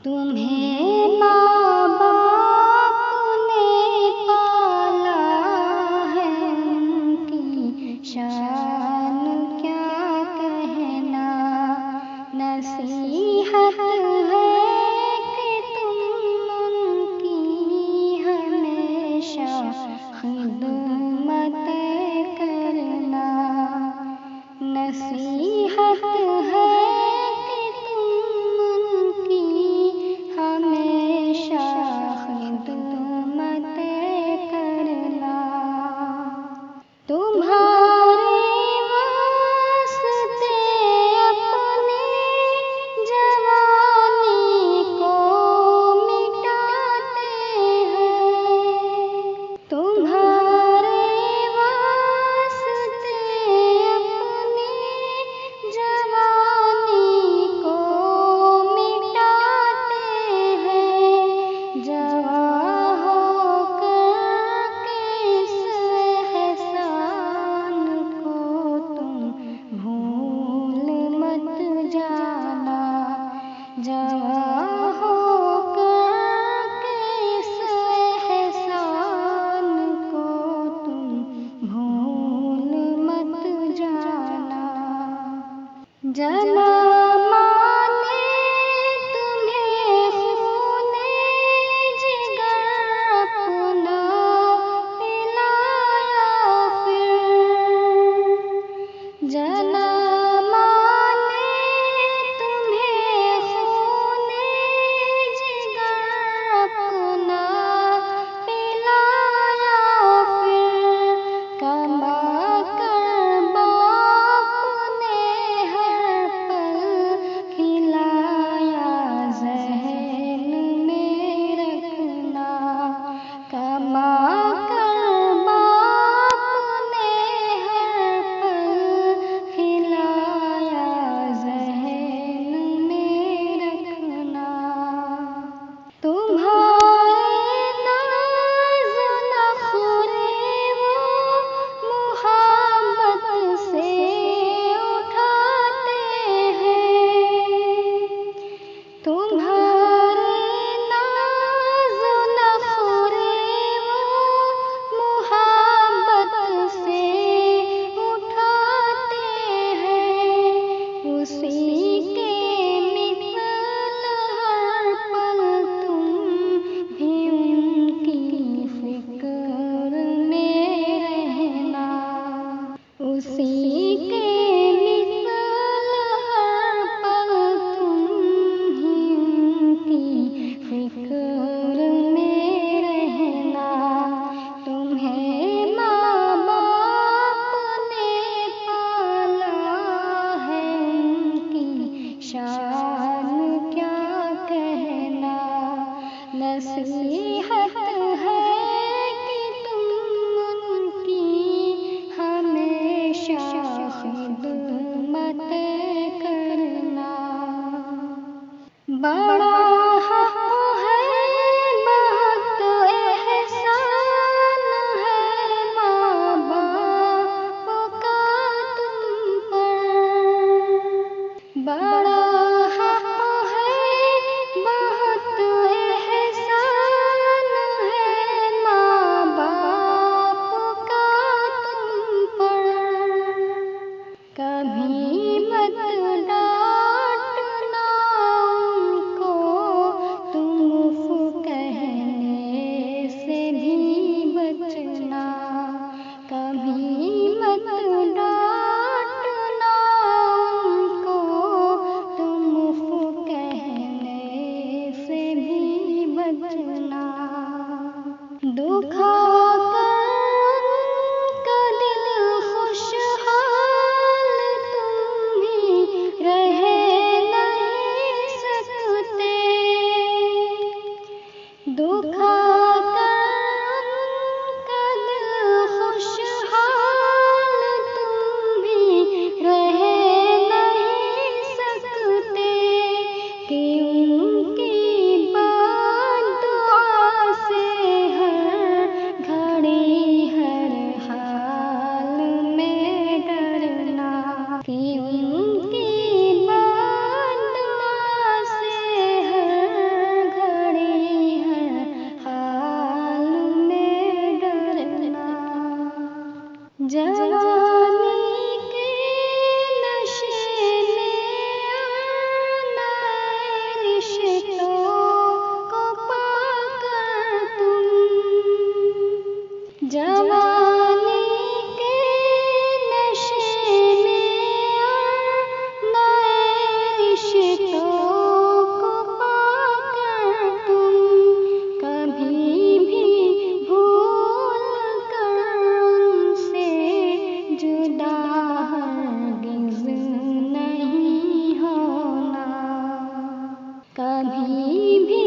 तुम्हें माँ बाप ने पाला है, उनकी शान क्या कहना। नसीहत है कि तुम उनकी हमेशा खिदमत करना। नसीहत है कि तुम उनकी हमेशा खिदमत करना। तुम्हारे वास्ते अपनी जवानी को मिटाते हैं। तुम्हारे वास्ते अपनी जवानी को मिटाते हैं। जवां होकर किस एहसान को तुम भूल मत जाना। जवां होकर किस एहसान को तुम भूल मत जाना। जनामा ने तुम्हें खूने जिगर अपना पिलाया फिर। जनामा ने तुम्हें खूने जिगर अपना पिलाया फिर। कमा कर बाप ने हर पल खिलाया, ज़हन में रखना। कमा कर बाप ने हर पल खिलाया, ज़हन में रखना। तुम्हारे नाज़ नखरे वो मुहब्बत से उठाते हैं। तुम्हारे नाज़ नखरे वो मुहब्बत से उठाते हैं। उसी के मिसल हर पल तुम भी उनकी फिक्र में रहना। उसी के मिसल हर पल तुम ही उनकी फिक्र में रहना। तुम्हें माँ बाप ने पाला है, उनकी शान क्या कहना। नसीहत है कि तुम उनकी हमेशा खिदमत करना। बड़ा हक़ है, बहुत एहसान है माँ बाप का तुम पर। बड़ा हक़ है, बहुत एहसान है माँ बाप का तुम पर। कभी मत डांटना उनको, रिश्तों को पाकर तुम जवानी के नशे में और नए रिश्तों को पाकर तुम कभी भी भूल कर उनसे जुदा हरगिज़ नहीं होना, कभी भी